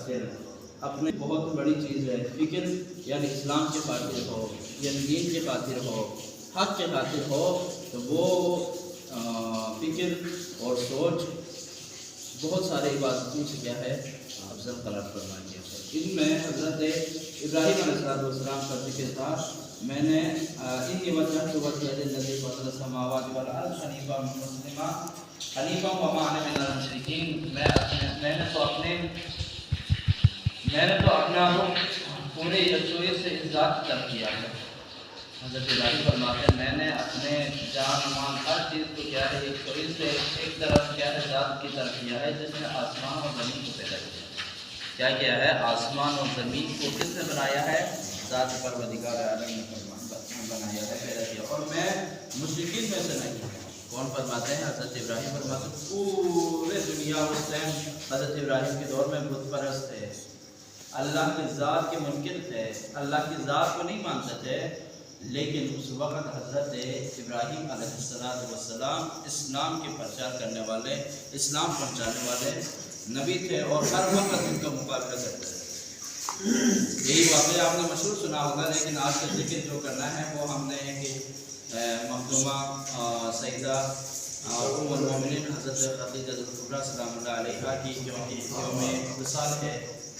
خاطر اپنے بہت بڑی چیز ہے فکر، یعنی اسلام کے خاطر ہو، یعنی دین کے خاطر ہو، حق کے خاطر ہو، تو وہ فکر اور سوچ بہت سارے عبادتوں سے کیا ہے افضل قرار فرما گیا ہے۔ ان میں حضرت ابراہیم علیہ السلام کا ذکر تھا۔ میں نے انی وجہت وجہی للذی فطر السماوات والارض حنیفا مسلما حنیفا وما انا من المشرکین۔ میں نے تو اپنا رخ پورے یکسوئی سے اس ذات کی طرف کیا ہے۔ حضرت ابراہیم فرماتے ہیں میں نے اپنے جان مان ہر چیز کو کیا ہے یکسوئی سے ایک طرف کیا ہے ذات کی طرف کیا ہے جس نے آسمان اور زمین کو پیدا کیا کیا ہے آسمان اور زمین کو کس نے بنایا ہے؟ ذات پروردگار عالم نے بنایا ہے، پیدا کیا۔ اور میں مشرکین میں سے نہیں ہوں۔ کون فرماتے ہیں؟ حضرت ابراہیم فرماتے ہیں پورے دنیا اس ٹائم حضرت ابراہیم کے دور میں بت پرست تھے، اللہ کی ذات کے منکر تھے، اللہ کی ذات کو نہیں مانتے تھے، لیکن اس وقت حضرت ابراہیم علیہ السلام اسلام کے پرچار کرنے والے، اسلام پہنچانے والے نبی تھے اور ہر وقت ان کا مقابلہ کرتے تھے۔ یہی واقعہ آپ نے مشہور سنا ہوگا، لیکن آج کا ذکر جو کرنا ہے وہ ہم نے ایک مخدومہ سیدہ اور ام المومنین حضرت خدیجہ الکبریٰ سلام اللہ علیہا کی یوم وصال ہے،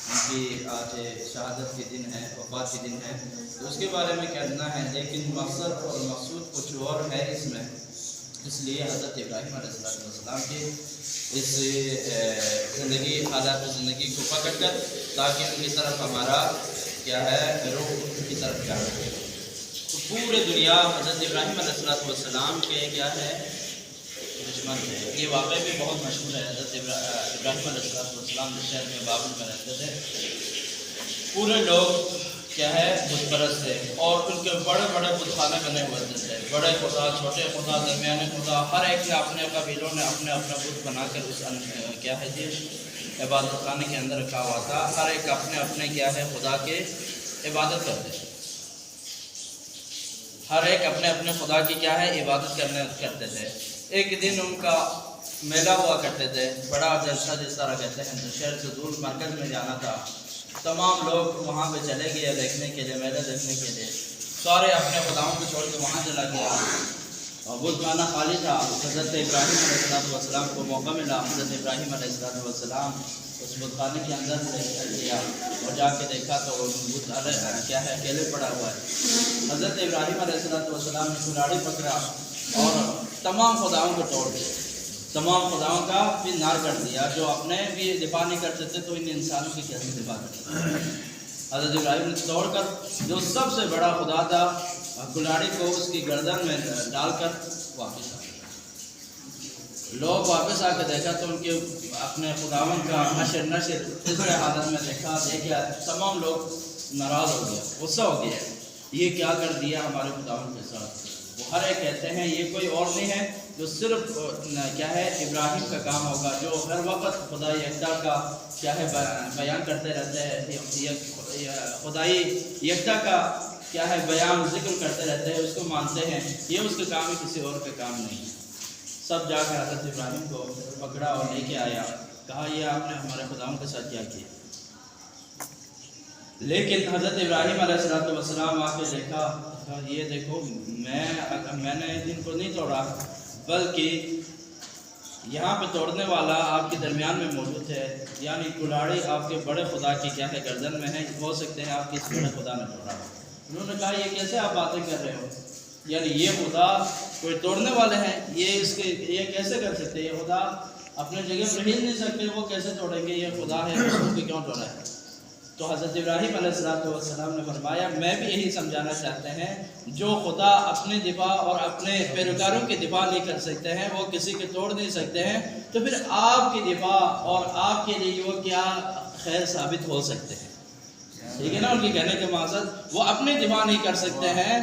ان کی آج شہادت کے دن ہے، وفات کے دن ہے، تو اس کے بارے میں کہنا ہے، لیکن مقصد اور مقصود کچھ اور ہے اس میں۔ اس لیے حضرت ابراہیم علیہ السلام کے اس زندگی حالات زندگی کو پکڑ کر تاکہ ان کی طرف ہمارا کیا ہے روح ان کی طرف کیا ہے، تو پورے دنیا حضرت ابراہیم علیہ السلام کے کیا ہے دشمن ہے۔ یہ واقعہ بھی بہت مشہور ہے۔ حضرت ابراہیم علیہ السلام جس شہر میں بابل میں رہتے تھے، پورے لوگ کیا ہے بت پرست تھے اور ان کے بڑے بڑے بت خانے بنے ہوئے تھے، بڑے خدا، چھوٹے خدا، درمیانے خدا، ہر ایک نے اپنے قبیلوں نے اپنا بت بنا کر اس کیا ہے جی عبادت خانے کے اندر رکھا ہوا تھا۔ ہر ایک اپنے کیا ہے خدا کے عبادت کرتے تھے، ہر ایک اپنے خدا کی کیا ہے عبادت کرتے تھے۔ ایک دن ان کا میلہ ہوا کرتے تھے، بڑا جلسہ جس طرح کہتے ہیں، جو شہر سے دور مرکز میں جانا تھا، تمام لوگ وہاں پہ چلے گئے دیکھنے کے لیے، میلہ دیکھنے کے لیے، سارے اپنے خداؤں کو چھوڑ کے وہاں چلا گیا اور بت خانہ خالی تھا۔ حضرت ابراہیم علیہ السلام کو موقع ملا، حضرت ابراہیم علیہ السلام اس بت خانے کے اندر گیا اور جا کے دیکھا تو بت کیا ہے اکیلے پڑا ہوا ہے۔ حضرت ابراہیم علیہ السلام نے کلاڑی پکڑا اور تمام خداؤں کو توڑ دیا، تمام خداؤں کا بھی نار کر دیا۔ جو اپنے بھی دفاع نہیں کرتے تھے تو ان انسانوں کی کیسے دفاع کرتے؟ حضرت ابراہیم نے توڑ کر جو سب سے بڑا خدا تھا کلاڑی کو اس کی گردن میں ڈال کر واپس آ گئے۔ لوگ واپس آ کے دیکھا تو ان کے اپنے خداؤں کا حشر نشر اس حالت میں دیکھا، تمام لوگ ناراض ہو گیا، غصہ ہو گیا، یہ کیا کر دیا ہمارے خداؤں کے ساتھ۔ وہ ہر ایک کہتے ہیں یہ کوئی اور نہیں ہے جو صرف کیا ہے ابراہیم کا کام ہوگا، جو ہر وقت خدائی یکتا کا کیا ہے بیان کرتے رہتے ہیں، خدائی یکتا کا کیا ہے بیان ذکر کرتے رہتے ہیں، اس کو مانتے ہیں، یہ اس کا کام ہے، کسی اور کا کام نہیں۔ سب جا کر حضرت ابراہیم کو پکڑا اور لے کے آیا، کہا یہ آپ نے ہمارے خداؤں کے ساتھ کیا کیا؟ لیکن حضرت ابراہیم علیہ السلام آ کے دیکھا، یہ دیکھو میں نے دن کو نہیں توڑا، بلکہ یہاں پہ توڑنے والا آپ کے درمیان میں موجود ہے، یعنی کلاڑی آپ کے بڑے خدا کی کیا ہے گردن میں ہے، ہو سکتے ہیں آپ کسی بڑے خدا نے توڑا۔ انہوں نے کہا یہ کیسے آپ باتیں کر رہے ہو، یعنی یہ خدا کوئی توڑنے والے ہیں، یہ کیسے کر سکتے؟ یہ خدا اپنے جگہ پہ ہل نہیں سکتے، وہ کیسے توڑیں گے؟ یہ خدا ہے، اس کو کیوں توڑا ہے؟ تو حضرت ابراہیم علیہ السلام نے فرمایا میں بھی یہی سمجھانا چاہتے ہیں، جو خدا اپنے دفاع اور اپنے پیروکاروں کی دفاع نہیں کر سکتے ہیں، وہ کسی کے توڑ نہیں سکتے ہیں، تو پھر آپ کی دفاع اور آپ کے لیے وہ کیا خیر ثابت ہو سکتے ہیں؟ ٹھیک ہے نا، ان کی کہنے کے مقصد وہ اپنے دفاع نہیں کر سکتے ہیں،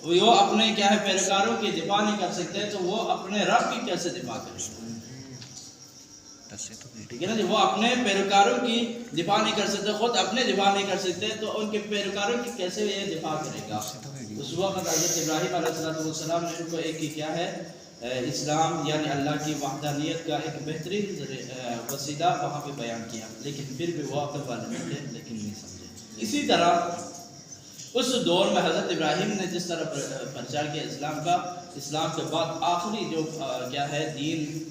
وہ اپنے کیا ہے پیروکاروں کی دفاع نہیں کر سکتے، تو وہ اپنے رب کی کیسے دفاع کریں؟ ٹھیک ہے نا جی، وہ اپنے پیروکاروں کی دفاع نہیں کر سکتے، خود اپنے دفاع نہیں کر سکتے، تو ان کے پیروکاروں کی کیسے یہ دفاع کرے گا؟ اس وقت حضرت ابراہیم علیہ السلام نے ان کو ایک کی کیا ہے اسلام یعنی اللہ کی وحدانیت کا ایک بہترین وسیلہ وہاں پہ بیان کیا، لیکن پھر بھی وہ عقل والے نہیں تھے، لیکن نہیں سمجھے۔ اسی طرح اس دور میں حضرت ابراہیم نے جس طرح پرچار کیا اسلام کا، اسلام کے بعد آخری جو کیا ہے دین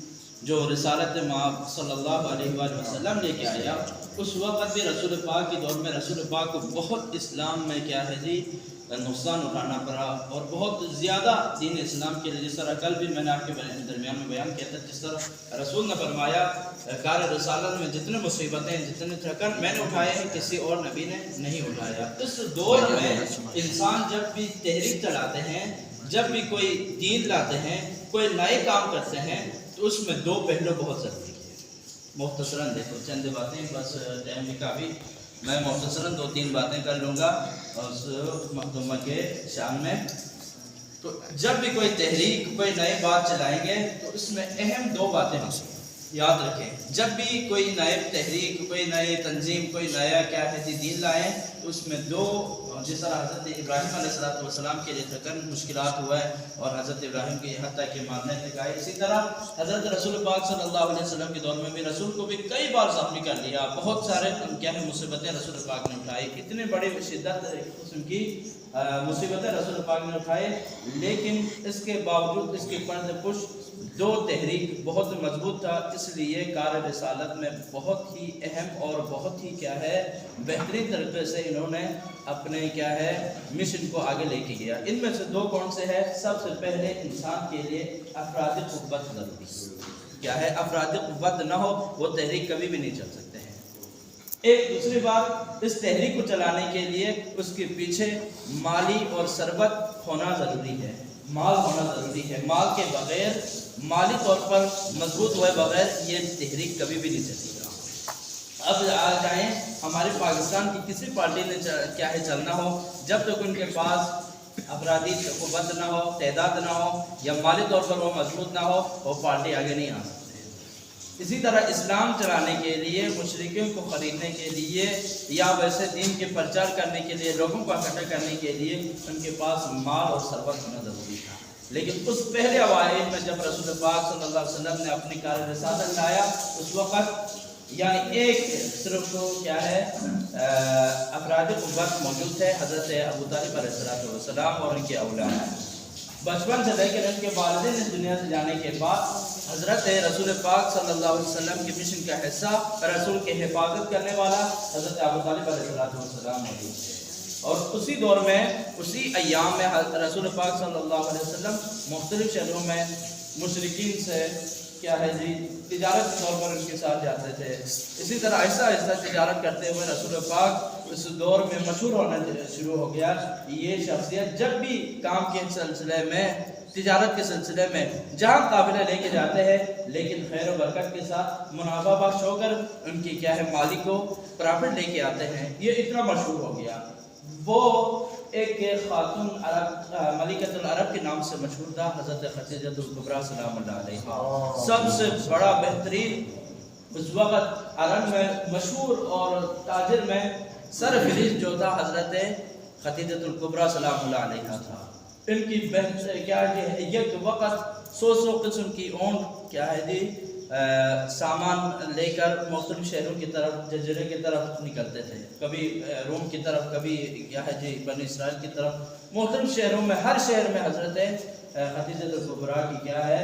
جو رسالت مآب صلی اللہ علیہ وآلہ وسلم لے کے آیا، اس وقت بھی رسول پاک کے دور میں رسول پاک کو بہت اسلام میں کیا ہے جی نقصان اٹھانا پڑا، اور بہت زیادہ دین اسلام کے لیے، جس طرح کل بھی میں نے آپ کے درمیان میں بیان کیا تھا، جس طرح رسول نے فرمایا کار رسالت میں جتنے مصیبتیں جتنے تھکن میں نے اٹھائے ہیں کسی اور نبی نے نہیں اٹھایا۔ اس دور میں انسان جب بھی تحریک چلاتے ہیں، جب بھی کوئی دین لاتے ہیں، کوئی نئے کام کرتے ہیں، تو اس میں دو پہلو بہت ضروری ہے۔ مختصراً دیکھو چند باتیں، بس ٹائم بھی کافی، میں مختصراً 2-3 باتیں کر لوں گا اس مخدومہ کے شان میں۔ تو جب بھی کوئی تحریک کوئی نئی بات چلائیں گے تو اس میں اہم 2 باتیں یاد رکھیں۔ جب بھی کوئی نئے تحریک کوئی نئی تنظیم کوئی نیا کیا ہے دین لائیں تو اس میں 2، جس طرح حضرت ابراہیم علیہ السلام کے لیے تکن مشکلات ہوا ہے اور حضرت ابراہیم کے حتیٰ کہ مارنے تک آئے، اسی طرح حضرت رسول پاک صلی اللہ علیہ وسلم کے دور میں بھی رسول کو بھی کئی بار زخمی کر لیا، بہت سارے کیا ہے مصیبتیں رسول پاک نے اٹھائی، اتنی بڑی شدت قسم کی مصیبتیں رسول پاک نے اٹھائے، لیکن اس کے باوجود اس کی پرد پش 2 تحریک بہت مضبوط تھا، اس لیے کار رسالت میں بہت ہی اہم اور بہت ہی کیا ہے بہترین طریقے سے انہوں نے اپنے کیا ہے مشن کو آگے لے کے گیا۔ ان میں سے 2 کون سے ہے؟ سب سے پہلے انسان کے لیے افرادی قوت ضروری کیا ہے، افرادی قوت نہ ہو وہ تحریک کبھی بھی نہیں چل سکتے ہیں۔ ایک دوسری بات، اس تحریک کو چلانے کے لیے اس کے پیچھے مالی اور ثروت ہونا ضروری ہے، مال ہونا ضروری ہے، مال کے بغیر مالی طور پر مضبوط ہوئے بغیر یہ تحریک کبھی بھی نہیں چلے گا۔ اب آ جائیں ہمارے پاکستان کی کسی پارٹی نے کیا ہے چلنا ہو، جب تک ان کے پاس افرادی قوت نہ ہو، تعداد نہ ہو یا مالی طور پر وہ مضبوط نہ ہو، وہ پارٹی آگے نہیں آ سکتی۔ اسی طرح اسلام چلانے کے لیے، مشرکین کو خریدنے کے لیے یا ویسے دین کے پرچار کرنے کے لیے، لوگوں کو اکٹھا کرنے کے لیے ان کے پاس مال اور ثروت ہونا ضروری تھا۔ لیکن اس پہلے اوائل میں جب رسول پاک صلی اللہ علیہ وسلم نے اپنی کار رسالت لایا، اس وقت یعنی ایک صرف کیا ہے افراد قوت موجود تھے، حضرت ابو طالب علیہ السلام اور ان کے اولاد۔ بچپن سے لے کر ان کے والدین اس دنیا سے جانے کے بعد حضرت رسول پاک صلی اللہ علیہ وسلم کے مشن کا حصہ، رسول کی حفاظت کرنے والا حضرت ابو طالب علیہ السلام موجود تھے۔ اور اسی دور میں اسی ایام میں رسول پاک صلی اللہ علیہ وسلم مختلف شہروں میں مشرکین سے کیا ہے جی تجارت کے طور پر ان کے ساتھ جاتے تھے۔ اسی طرح آہستہ آہستہ تجارت کرتے ہوئے رسول پاک اس دور میں مشہور ہونا شروع ہو گیا۔ یہ شخصیت جب بھی کام کے سلسلے میں، تجارت کے سلسلے میں جہاں قافلے لے کے جاتے ہیں، لیکن خیر و برکت کے ساتھ منافع بخش ہو کر ان کی کیا ہے مالی کو پرافٹ لے کے آتے ہیں، یہ اتنا مشہور ہو گیا۔ وہ ایک خاتون عرب ملکۃ العرب کے نام سے مشہور تھا، حضرت خدیجہ الکبریٰ سلام اللہ علیہا، سب سے بڑا بہترین اس وقت عرب میں مشہور اور تاجر میں سرفہرست جو تھا حضرت خدیجہ الکبریٰ سلام اللہ علیہا تھا۔ ان کی کیا ہے ایک وقت 100 قسم کی اونٹ کیا ہے جی سامان لے کر مختلف شہروں کی طرف، جزیرے کی طرف نکلتے تھے، کبھی روم کی طرف، کبھی کیا ہے جی بنی اسرائیل کی طرف، مختلف شہروں میں، ہر شہر میں حضرت خدیجہ الکبریٰ کی کیا ہے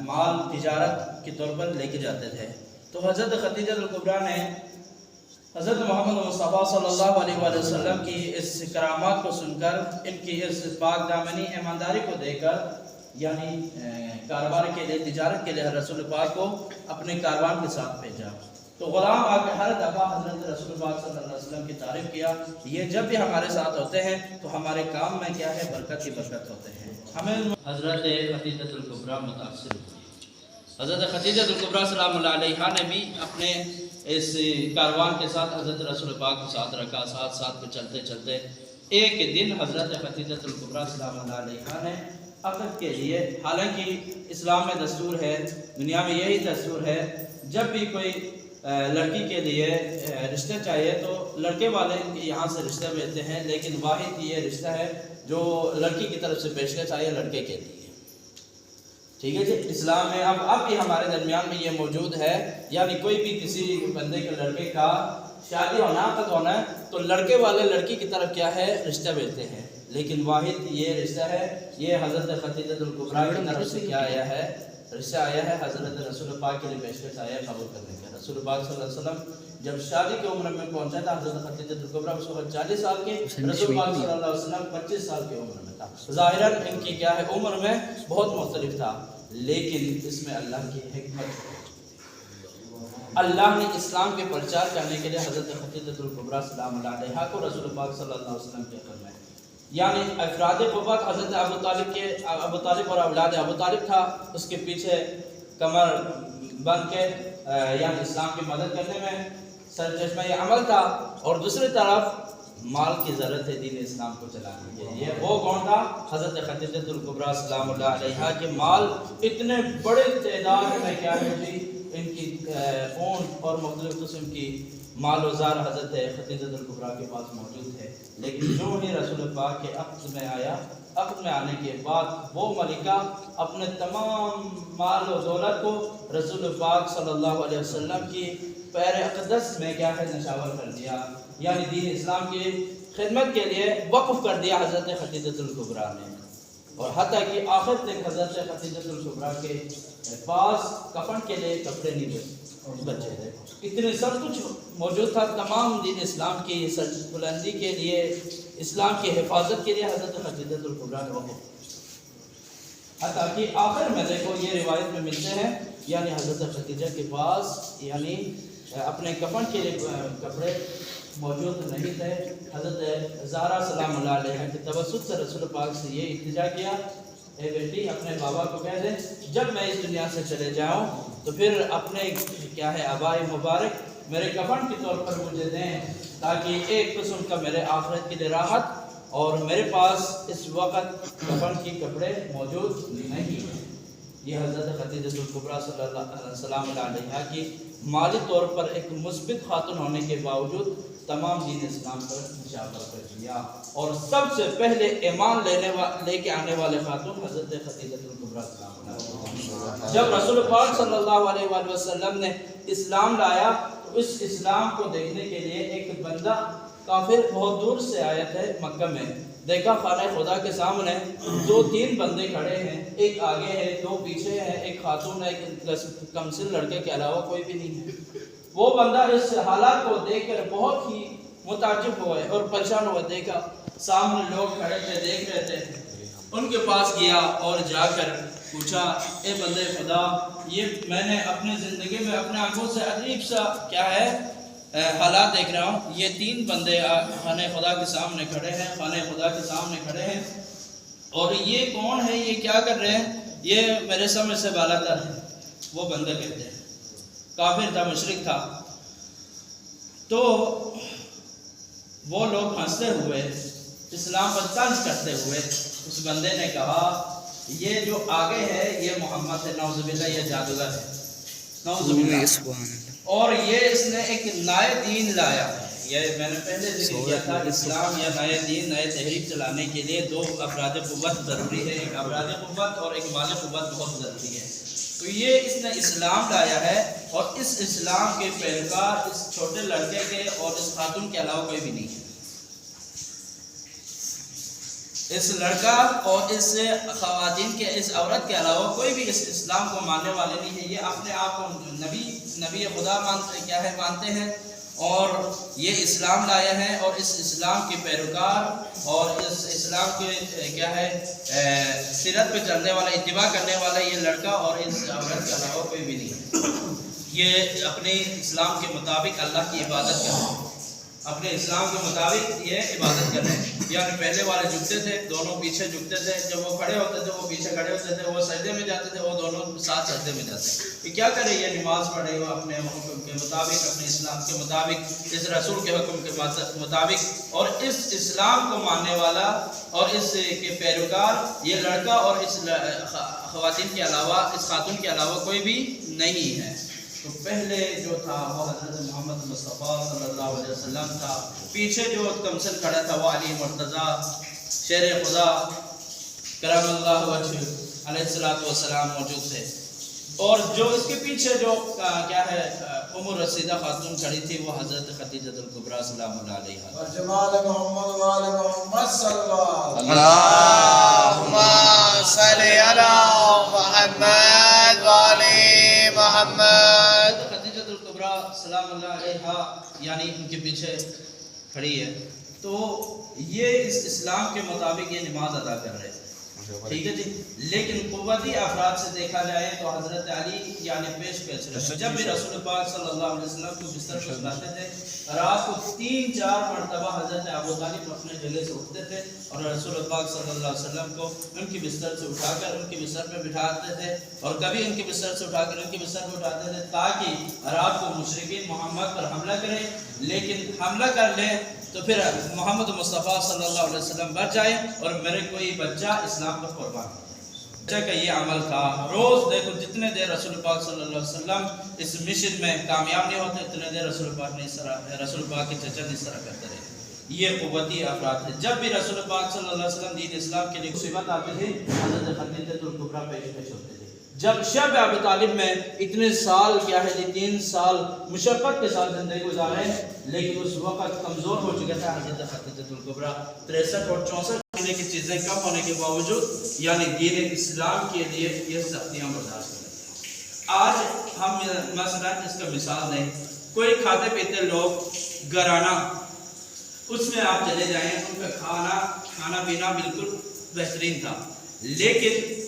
مال تجارت کے طور پر لے کے جاتے تھے۔ تو حضرت خدیجہ الکبریٰ نے حضرت محمد مصطفیٰ صلی اللہ علیہ وآلہ وسلم کی اس کرامات کو سن کر، ان کی اس پاک دامنی ایمانداری کو دے کر، یعنی کاروبار کے لیے، تجارت کے لیے رسول پاک کو اپنے کاروان کے ساتھ بھیجا۔ تو غلام آ کے ہر دفعہ حضرت رسول پاک صلی اللہ علیہ وسلم کی تعریف کیا، یہ جب بھی ہمارے ساتھ ہوتے ہیں تو ہمارے کام میں کیا ہے برکت ہی برکت ہوتے ہیں۔ ہمیں حضرت خدیجہ الکبریٰ متاثر ہوئی۔ حضرت خدیجہ الکبریٰ سلام اللہ علیہا نے بھی اپنے اس کاروان کے ساتھ حضرت رسول پاک کو ساتھ رکھا، ساتھ ساتھ کو چلتے چلتے ایک دن حضرت خدیجہ الکبریٰ سلام اللہ علیہا نے عقد کے لیے، حالانکہ اسلام میں دستور ہے، دنیا میں یہی دستور ہے، جب بھی کوئی لڑکی کے لیے رشتہ چاہیے تو لڑکے والے یہاں سے رشتہ بھیجتے ہیں، لیکن واحد یہ رشتہ ہے جو لڑکی کی طرف سے پیشکش آئی ہے لڑکے کے لیے۔ ٹھیک ہے جی. اسلام میں اب بھی ہمارے درمیان میں یہ موجود ہے، یعنی کوئی بھی کسی بندے کے لڑکے کا شادی ہونا عقد ہونا ہے تو لڑکے والے لڑکی کی طرف کیا ہے رشتہ بھیجتے ہیں، لیکن واحد یہ رشتہ ہے یہ حضرت خدیجہ الکبریٰ کی طرف سے کیا آیا ہے، رشتہ آیا ہے حضرت رسول پاک کے لیے پیشکش آیا قبول کرنے کا. رسول پاک صلی اللہ علیہ وسلم جب شادی کی عمر میں پہنچا تھا حضرت خدیجہ الکبریٰ اس وقت 40 سال کے، رسول پاک صلی اللہ علیہ وسلم 25 سال کی عمر میں تھا. ظاہراً ان کی کیا ہے عمر میں بہت مختلف تھا، لیکن اس میں اللہ کی حکمت، اللہ نے اسلام کے پرچار کرنے کے لیے حضرت خدیجہ الکبریٰ سلام اللہ علیہا کو رسول پاک صلی اللہ علیہ وسلم کے فرمایا. یعنی افراد قوت حضرت ابو طالب اور اولاد ابو طالب تھا، اس کے پیچھے کمر بند کے یعنی اسلام کی مدد کرنے میں سرچشمہ یہ عمل تھا، اور دوسری طرف مال کی ضرورت ہے دین اسلام کو چلانے کے لیے. وہ کون تھا؟ حضرت خدیجہ الکبریٰ سلام اللہ علیہا کے مال اتنے بڑے تعداد میں کیا ہے جی ان کی اون اور مختلف قسم کی مال و زار حضرت خدیجہ الکبریٰ کے پاس موجود ہے. لیکن جو ہی رسول پاک کے عقد میں آیا، عقد میں آنے کے بعد وہ ملکہ اپنے تمام مال و دولت کو رسول پاک صلی اللہ علیہ وسلم کی پیر اقدس میں کیا ہے نشاور کر دیا، یعنی دین اسلام کی خدمت کے لیے وقف کر دیا حضرت خدیجہ الکبریٰ نے. اور حتیٰ کہ آخر تک حضرت خدیجہ الکبریٰ کے پاس کفن کے لیے کپڑے نہیں بچے تھے. اتنے سب کچھ موجود تھا تمام دین اسلام کی سر بلندی کے لیے، اسلام کی حفاظت کے لیے حضرت خدیجہ الکبریٰ نے وقف. حتیٰ کہ آخر میں دیکھو یہ روایت میں ملتے ہیں، یعنی حضرت خدیجہ کے پاس یعنی اپنے کفن کے لیے کپڑے موجود نہیں تھے. حضرت زہرا سلام اللہ علیہ کے توسط سے رسول پاک سے یہ التجا کیا، اے بیٹی اپنے بابا کو کہہ دے جب میں اس دنیا سے چلے جاؤں تو پھر اپنے کیا ہے آباء مبارک میرے کفن کے طور پر مجھے دیں، تاکہ ایک قسم کا میرے آخرت کے لیے راحت. اور میرے پاس اس وقت کفن کی کپڑے موجود نہیں ہیں. یہ حضرت خدیجہ الکبریٰ صلی اللہ علیہ کی مالی طور پر ایک مثبت خاتون ہونے کے باوجود تمام دین اسلام پر نشاور کر دیا. اور سب سے پہلے ایمان لے کے آنے والے خاتون حضرت خدیجہ الکبریٰ سلام اللہ. جب رسول پاک صلی اللہ علیہ وآلہ وسلم نے اسلام لایا تو اس اسلام کو دیکھنے کے لیے ایک بندہ کافر بہت دور سے آیا تھے مکہ میں. دیکھا خانہ خدا کے سامنے 2-3 بندے کھڑے ہیں، ایک آگے ہے 2 پیچھے ہیں، ایک خاتون ہے، ایک کمسن لڑکے کے علاوہ کوئی بھی نہیں ہے. وہ بندہ اس حالات کو دیکھ کر بہت ہی متعجب ہوئے اور پریشان ہوا. دیکھا سامنے لوگ کھڑے تھے دیکھ رہے تھے، ان کے پاس گیا اور جا کر پوچھا اے بندے خدا، یہ میں نے اپنی زندگی میں اپنے آنکھوں سے عجیب سا کیا ہے حالات دیکھ رہا ہوں. یہ 3 بندے خانہ خدا کے سامنے کھڑے ہیں، خانہ خدا کے سامنے کھڑے ہیں، اور یہ کون ہے، یہ کیا کر رہے ہیں، یہ میرے سمجھ سے بالا تر ہے. وہ بندے کہتے ہیں، کافر تھا، مشرک تھا. تو وہ لوگ ہنستے ہوئے اسلام پر طنز کرتے ہوئے اس بندے نے کہا یہ جو آگے ہے یہ محمد ہے، نعوذ باللہ یہ جادوگر ہے، نعوذ باللہ. اور یہ اس نے ایک نئے دین لایا ہے. یہ میں نے پہلے ذکر کیا تھا، اسلام یا نئے دین، نئے تحریک چلانے کے لیے 2 افراد قوت ضروری ہے، ایک افراد قوت اور ایک مال قوت بہت ضروری ہے. تو یہ اس نے اسلام لایا ہے، اور اس اسلام کے پیروکار اس چھوٹے لڑکے کے اور اس خاتون کے علاوہ کوئی بھی نہیں ہے. اس لڑکا اور اس خواتین کے اس عورت کے علاوہ کوئی بھی اس اسلام کو ماننے والے نہیں ہے. یہ اپنے آپ کو نبی خدا مانتے ہیں، اور یہ اسلام لائے ہیں، اور اس اسلام کے پیروکار اور اس اسلام کے کیا ہے سیرت پہ چلنے والا، اتباع کرنے والا یہ لڑکا اور اس عورت کے علاوہ کوئی بھی نہیں ہے. یہ اپنے اسلام کے مطابق اللہ کی عبادت کر رہے ہیں، اپنے اسلام کے مطابق یہ عبادت کر رہے ہیں. یعنی پہلے والے جھکتے تھے، دونوں پیچھے جھکتے تھے، جب وہ کھڑے ہوتے تھے وہ پیچھے کھڑے ہوتے تھے، وہ سجدے میں جاتے تھے، وہ دونوں ساتھ سجدے میں جاتے ہیں. یہ کیا کرے، یہ نماز پڑھے گا اپنے حکم کے مطابق، اپنے اسلام کے مطابق، اس رسول کے حکم کے مطابق. اور اس اسلام کو ماننے والا اور اس کے پیروکار یہ لڑکا اور اس خواتین کے علاوہ، اس خاتون کے علاوہ کوئی بھی نہیں ہے. تو پہلے جو تھا وہ حضرت محمد مصطفیٰ صلی اللہ علیہ وسلم تھا. پیچھے جو تمثل کھڑا تھا وہ علی مرتضیٰ شیر خدا کرم اللہ وجہ علیہ الصلوۃ والسلام موجود تھے، اور جو اس کے پیچھے جو کیا ہے ام رسیدہ خاتون کھڑی تھی وہ حضرت خدیجہ الکبریٰ سلام اللہ علیہا۔ جمال محمد وآل محمد صلی اللہ اللهم صل على محمد وآل محمد۔ خدیجہ الکبریٰ سلام اللہ علیہا یعنی ان کے پیچھے کھڑی ہے، تو یہ اس اسلام کے مطابق یہ نماز ادا کر رہے ہیں، ٹھیک ہے جی۔ لیکن قوتی افراد سے دیکھا جائے تو حضرت علی یعنی پیش رہے، جب بھی رسول پاک صلی اللہ علیہ وسلم کو بستر پر سلاتے تھے، رات کو 3-4 مرتبہ حضرت ابو طالب اپنے جگہ سے اٹھتے تھے اور رسول پاک صلی اللہ علیہ وسلم کو ان کی بستر سے اٹھا کر ان کی بستر پہ بٹھاتے تھے، اور کبھی ان کی بستر سے اٹھا کر ان کی بستر پہ اٹھاتے تھے تاکہ رات کو مشرکین محمد پر حملہ کریں، لیکن حملہ کر لیں تو پھر محمد مصطفیٰ صلی اللہ علیہ وسلم بچ جائے اور میرے کوئی بچہ اسلام پر قربان ہو جائے۔ بچہ کا یہ عمل تھا۔ روز دیکھو جتنے دیر رسول پاک صلی اللہ علیہ وسلم اس مشن میں کامیاب نہیں ہوتے اتنے دیر رسول پاک نے رسول پاک کے چچا اس طرح کرتے رہے۔ یہ قوتی افراد ہے۔ جب بھی رسول پاک صلی اللہ علیہ وسلم دین اسلام کے لیے مصیبت آتی تھی حضرت خدیجہ الکبریٰ پیش ہوتے تھے۔ جب شب ابی طالب میں اتنے سال کیا ہے جی 3 سال مشقت کے ساتھ زندگی گزارے، لیکن اس وقت کمزور ہو چکا تھا حضرت خدیجہ الکبریٰ 63 اور 64 مہینے کی چیزیں کم ہونے کے باوجود یعنی دین اسلام کے لیے یہ سختیاں برداشت کرتے ہیں۔ آج ہم مثلا اس کا مثال دیں، کوئی کھاتے پیتے لوگ گھرانہ اس میں آپ چلے جائیں، ان کا کھانا پینا بالکل بہترین تھا، لیکن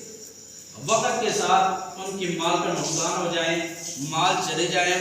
وقت کے ساتھ ان کی مال کا نقصان ہو جائے، مال چلے جائیں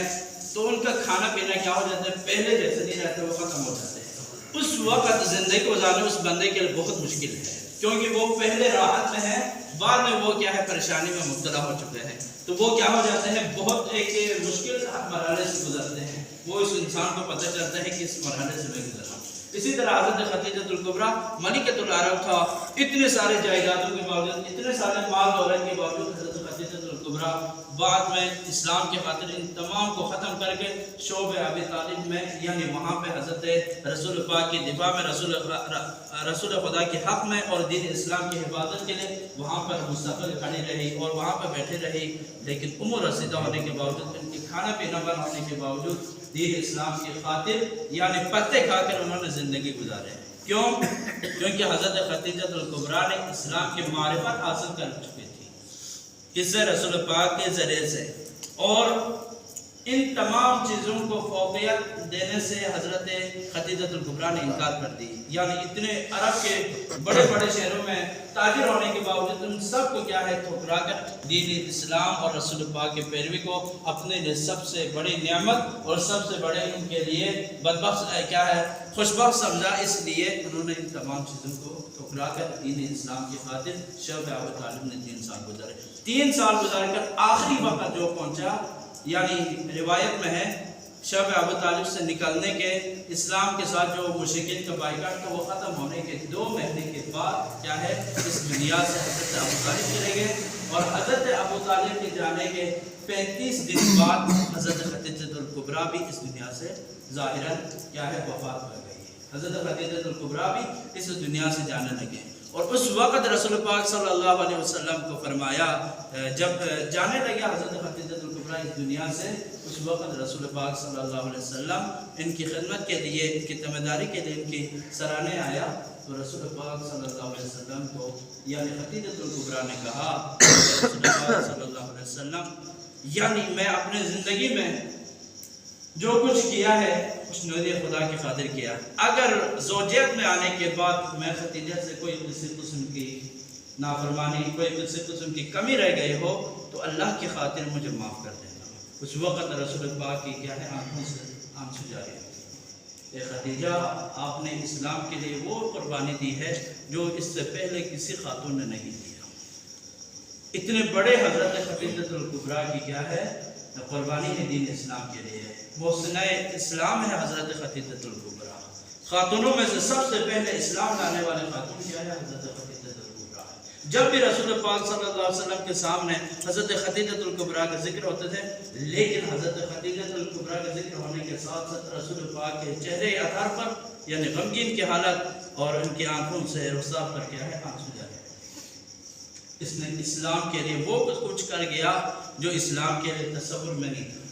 تو ان کا کھانا پینا کیا ہو جاتا ہے، پہلے جیسے نہیں رہتے، وہ ختم ہو جاتے ہیں۔ اس وقت زندگی گزارنا اس بندے کے لیے بہت مشکل ہے، کیونکہ وہ پہلے راحت میں ہے، بعد میں وہ کیا ہے پریشانی میں مبتلا ہو چکے ہیں، تو وہ کیا ہو جاتے ہیں بہت ایک مشکل مرحلے سے گزرتے ہیں۔ وہ اس انسان کو پتہ چلتا ہے کہ اس مرحلے سے میں گزرا۔ اسی طرح حضرت خدیجہ الکبریٰ ملکۃ العرب تھا، اتنے سارے جائیدادوں کے باوجود، اتنے سارے مال دولت کے باوجود حضرت خدیجہ الکبریٰ بعد میں اسلام کے خاطر ان تمام کو ختم کر کے شعب ابی طالب میں یعنی وہاں پہ حضرت رسول پاک کی دفاع میں رسول خدا کے حق میں اور دین اسلام کی حفاظت کے لیے وہاں پر مستقل کھڑی رہی اور وہاں پر بیٹھے رہی، لیکن عمر رسیدہ ہونے کے باوجود، ان کی کھانا پینا بند ہونے کے باوجود دین اسلام کی خاطر یعنی پتے کھا کر انہوں نے زندگی گزارے۔ کیوں؟ کیونکہ حضرت خدیجہ الکبریٰ نے اسلام کی معرفت حاصل کر چکی تھی، کس سے؟ رسول پاک کے ذریعے سے، اور ان تمام چیزوں کو فوقیت دینے سے حضرت خدیجہ الکبریٰ نے انکار کر دی، یعنی اتنے عرب کے بڑے بڑے شہروں میں تاجر ہونے کے باوجود ان سب کو کیا ہے ٹھکرا کر دین اسلام اور رسول پاک کے پیروی کو اپنے لیے سب سے بڑی نعمت اور سب سے بڑے ان کے لیے بدبخت کیا ہے خوشبخت سمجھا، اس لیے انہوں نے ان تمام چیزوں کو ٹھکرا کر دین اسلام کی خاطر شب ابی طالب نے 3 سال گزارے۔ 3 سال گزار کر آخری وقت جو پہنچا، یعنی روایت میں ہے شب ابی طالب سے نکلنے کے اسلام کے ساتھ جو مشرکین کا بائیکاٹ تھا وہ ختم ہونے کے 2 مہینے کے بعد کیا ہے اس دنیا سے حضرت ابو طالب چلے گئے، اور حضرت ابو طالب کے جانے کے 35 دن بعد حضرت خدیجہ الکبریٰ بھی اس دنیا سے ظاہراً کیا ہے وفات پا گئی۔ حضرت خدیجہ الکبریٰ بھی اس دنیا سے جانے لگے، اور اس وقت رسول پاک صلی اللہ علیہ وسلم کو فرمایا، جب جانے لگے حضرت خدیجہ الکبریٰ اس دنیا سے، اس وقت رسول پاک صلی اللہ علیہ وسلم ان کی خدمت کے لیے، ان کی ذمہ داری کے لیے ان کی سراہنے آیا، تو رسول پاک صلی اللہ علیہ وسلم کو یعنی خدیجہ الکبریٰ نے کہا، رسول پاک صلی اللہ علیہ وسلم یعنی میں اپنے زندگی میں جو کچھ کیا ہے اس نے خدا کی خاطر کیا، اگر زوجیت میں آنے کے بعد میں خدیجہ سے کوئی کسی قسم کی نافرمانی، کوئی کسی قسم کی کمی رہ گئی ہو تو اللہ کی خاطر مجھے معاف کر دینا۔ اس وقت رسول پاک کی کیا ہے آنکھوں سے آنسو جاری ہوتے، اے خدیجہ آپ نے اسلام کے لیے وہ قربانی دی ہے جو اس سے پہلے کسی خاتون نے نہیں دیا۔ اتنے بڑے حضرت خدیجہ الکبریٰ کی کیا ہے قربانی ہے دین اسلام کے لیے، محسنہ اسلام ہے حضرت خدیجہ الکبریٰ۔ خاتونوں میں سے سب سے پہلے اسلام لانے والے خاتون کیا ہے حضرت خدیجہ الکبریٰ۔ جب بھی رسول پاک صلی اللہ علیہ وسلم کے سامنے حضرت خدیجہ الکبریٰ کا ذکر ہوتے تھے، لیکن حضرت خدیجہ الکبریٰ کا ذکر ہونے کے ساتھ ساتھ رسول پاک کے چہرے اطہار پر یعنی غمگین کی حالت اور ان کی آنکھوں سے رخسار پر کیا ہے آنسو جاری۔ اس نے اسلام کے لیے وہ کچھ کر گیا جو اسلام کے لیے تصور میں نہیں تھا،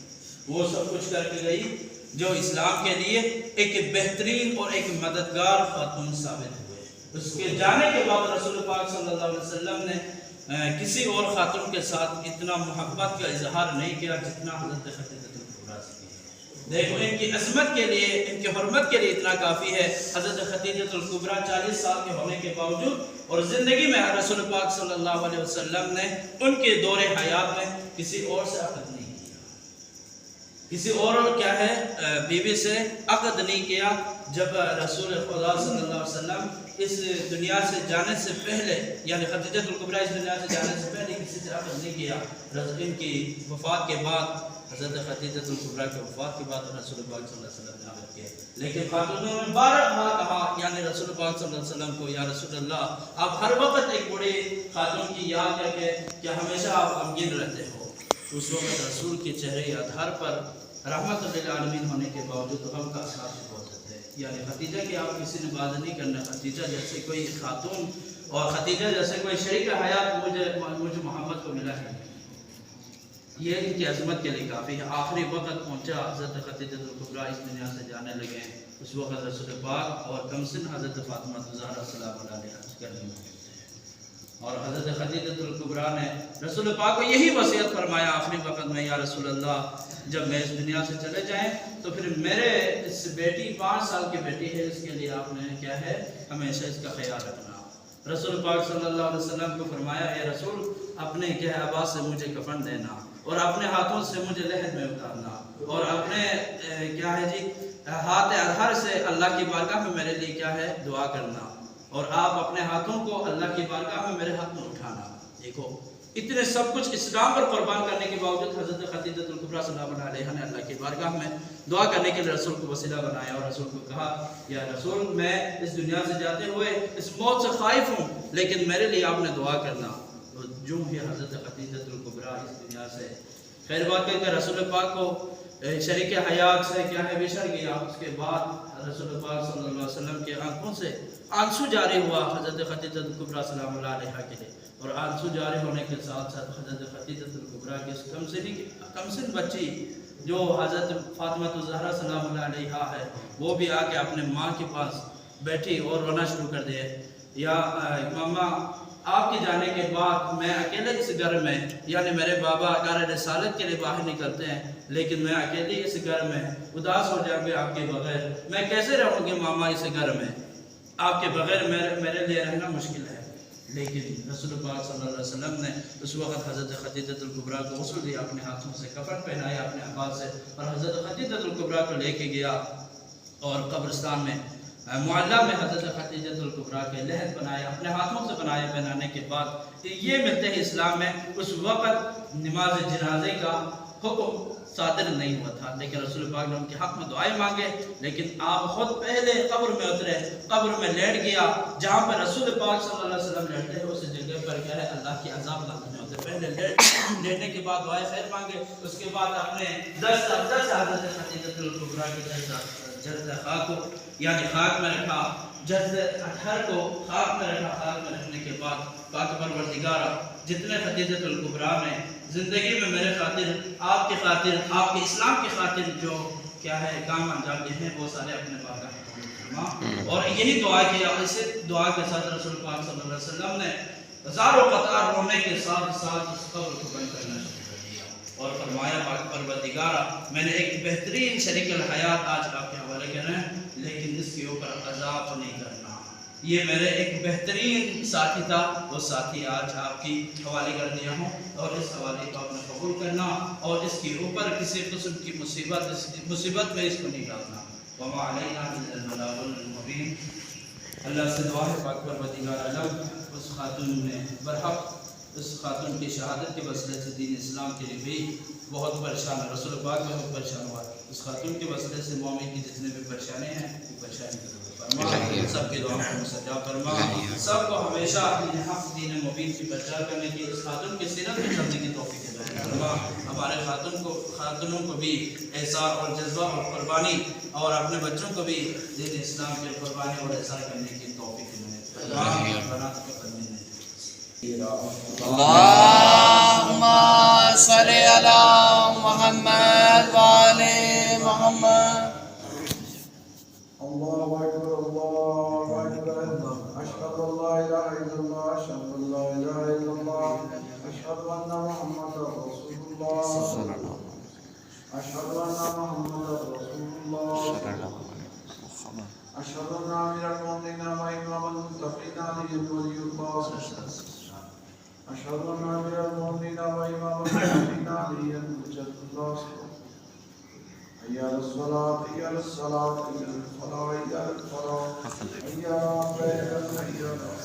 وہ سب کچھ کر کے گئی جو اسلام کے لیے ایک بہترین اور ایک مددگار خاتون ثابت ہوئے۔ اس کے جانے کے بعد رسول پاک صلی اللہ علیہ وسلم نے کسی اور خاتون کے ساتھ اتنا محبت کا اظہار نہیں کیا جتنا حضرت خدیجہ الکبریٰ سے کیا۔ دیکھو ان کی عظمت کے لیے، ان کی حرمت کے لیے اتنا کافی ہے، حضرت خدیجہ الکبریٰ 40 سال کے ہونے کے باوجود اور زندگی میں رسول پاک صلی اللہ علیہ وسلم نے ان کے دور حیات میں کسی اور سے عقد نہیں کیا، کسی اور کیا ہے بیوی سے عقد نہیں کیا۔ جب رسول خدا صلی اللہ علیہ وسلم اس دنیا سے جانے سے پہلے، یعنی خدیجہ الکبریٰ اس دنیا سے جانے سے پہلے کسی سے عقد نہیں کیا۔ ان کی وفات کے بعد، حضرت خدیجہ الکبریٰ کی وفات کے بعد رسول پاک صلی اللہ علیہ وسلم نے عقد کیا۔ لیکن خاتونوں نے بارہا کہا، یعنی رسول پاک صلی اللہ علیہ وسلم کو، یا رسول اللہ آپ ہر وقت ایک بڑی خاتون کی یاد کر کے کہ ہمیشہ آپ غمگین رہتے ہو۔ اس وقت رسول کے چہرے ادھار پر رحمت للعالمین ہونے کے باوجود غم کا اثر ہوتا ہے، یعنی خدیجہ کی آپ کسی نے بات نہیں کرنا، خدیجہ جیسے کوئی خاتون اور خدیجہ جیسے کوئی شریک حیات مجھے محمد کو ملا ہے، یہ ان کی عظمت کے لیے کافی ہے۔ آخری وقت پہنچا، حضرت خدیجہ الکبریٰ اس دنیا سے جانے لگے، اس وقت رسول پاک اور کمسن حضرت فاطمہ الزہرا سلام اللہ علیہا حج کرنے میں، اور حضرت خدیجہ الکبریٰ نے رسول پاک کو یہی وصیت فرمایا آخری وقت میں، یا رسول اللہ جب میں اس دنیا سے چلے جائیں تو پھر میرے اس بیٹی 5 سال کی بیٹی ہے، اس کے لیے آپ نے کیا ہے ہمیشہ اس کا خیال رکھنا۔ رسول پاک صلی اللہ علیہ وسلم کو فرمایا، اے رسول اپنے کیا ہے عباس سے مجھے کفن دینا اور اپنے ہاتھوں سے مجھے لحد میں اتارنا، اور اپنے کیا ہے جی ہاتھ اظہر سے اللہ کی بارگاہ میں میرے لیے کیا ہے دعا کرنا، اور آپ اپنے ہاتھوں کو اللہ کی بارگاہ میں میرے ہاتھ میں اٹھانا۔ دیکھو اتنے سب کچھ اسلام پر قربان کرنے کے باوجود حضرت خدیجہ الکبریٰ سلام اللہ علیہا نے اللہ کی بارگاہ میں دعا کرنے کے لیے رسول کو وسیلہ بنایا، اور رسول کو کہا، یا رسول میں اس دنیا سے جاتے ہوئے اس موت سے خائف ہوں، لیکن میرے لیے آپ نے دعا کرنا۔ جو بھی حضرت خدیجہ الکبریٰ اس دنیا سے خیر بات کر کے رسول پاک کو شریک حیات سے کیا ہے بشر گیا، اس کے بعد رسول پاک صلی اللہ علیہ وسلم کے آنکھوں سے آنسو جاری ہوا حضرت خدیجہ الکبریٰ سلام اللہ علیہا کے لیے، اور آنسو جاری ہونے کے ساتھ ساتھ حضرت خدیجہ الکبریٰ کی اس کمسن بچی جو حضرت فاطمہ الزہرا سلام اللہ علیہا ہے، وہ بھی آ کے اپنے ماں کے پاس بیٹھی اور رونا شروع کر دیا، یا ماما آپ کے جانے کے بعد میں اکیلے اس گھر میں، یعنی میرے بابا گھر رسالت کے لیے باہر نکلتے ہیں، لیکن میں اکیلے اس گھر میں اداس ہو جاؤں گی آپ کے بغیر، میں کیسے رہوں گی ماما اس گھر میں، آپ کے بغیر میرے لیے رہنا مشکل ہے۔ لیکن رسول پاک صلی اللہ علیہ وسلم نے اس وقت حضرت خدیجہ الکبریٰ کو غسل دیا، اپنے ہاتھوں سے کفن پہنایا اپنے عباس سے، اور حضرت خدیجہ الکبریٰ کو لے کے گیا اور قبرستان میں معلّہ میں حضرت خدیجہ الکبریٰ کے لحد بنایا، اپنے ہاتھوں سے بنایا۔ پہنانے کے بعد یہ ملتے ہیں اسلام میں اس وقت نماز جنازے کا حکم صادر نہیں ہوا تھا، لیکن رسول پاک نے ان کے حق میں دعائیں مانگے، لیکن آپ خود پہلے قبر میں اترے، قبر میں لیٹ گیا، جہاں پر رسول پاک صلی اللہ علیہ وسلم لیٹے ہیں اس جگہ پر کیا ہے اللہ کی عذاب نازل ہوتے، پہلے لیٹنے کے بعد دعائیں خیر مانگے، اس کے بعد اپنے دست حضرت خدیجہ الکبریٰ کے جسد خاک کو یعنی خاک میں رکھا، جسد اطہر کو خاک میں رکھا، خاک میں رکھنے کے بعد پاک پروردگارا جتنے خدیجہ الکبریٰ نے زندگی میں میرے خاطر، آپ کی خاطر، آپ کے اسلام کی خاطر جو کیا ہے کام انجام دیے ہیں وہ سارے اپنے بارگاہ میں فرما، اور یہی دعا کیا، اسی دعا کے ساتھ رسول پاک صلی اللہ علیہ وسلم نے ہزاروں قطار رونے کے ساتھ ساتھ اس قبر کو بند کرنا شروع کر دیا، اور فرمایا پاک پروردگارا میں نے ایک بہترین شریک الحیات آج آپ کے حوالے کرنا ہے، لیکن اس کے اوپر عذاب نہیں کرنا، یہ میرے ایک بہترین ساتھی تھا، وہ ساتھی آج آپ کی حوالے کر دیا ہوں، اور اس حوالے کو آپ نے قبول کرنا، اور اس کے اوپر کسی قسم کی مصیبت میں اس کو نہیں ڈالنا۔ وما علینا الا البلاغ المبین۔ اللہ سے دعا ہے پاک پروردگار عالم اس خاتون نے برحق اس خاتون کی شہادت کے وسیلے سے دین اسلام کے لیے بھی بہت پریشان ہے، رسول پاک میں بہت پریشان ہوا، اس خاتون کے وسیلے سے مومن کی جتنے بھی پریشانی ہیں وہ پریشانی کی فرما، سب کی دعا کو مستجاب فرما، سب کو ہمیشہ دین حق دین مبین کی پرچار کرنے کی، اس خاتون کی سیرت میں چلنے کی توفیق عطا فرما، ہمارے خاتونوں کو بھی احسان اور جذبہ اور قربانی، اور اپنے بچوں کو بھی دین اسلام کی قربانی اور احسان کرنے کی توفیق فرما۔ اللهم صل على محمد وآل محمد. الله أكبر الله أكبر أشهد أن لا إله إلا الله أشهد أن لا إله إلا الله أشهد أن محمدا رسول الله أشهد أن محمدا رسول الله أشهد أن أمير المؤمنين وإمام المتقين علي ولي الله أشهد أن أمير المؤمنين وإمام المتقين علي وجد الله حي على الصلاة حي على الصلاة حي على الفلاح حي على الفلاح حي على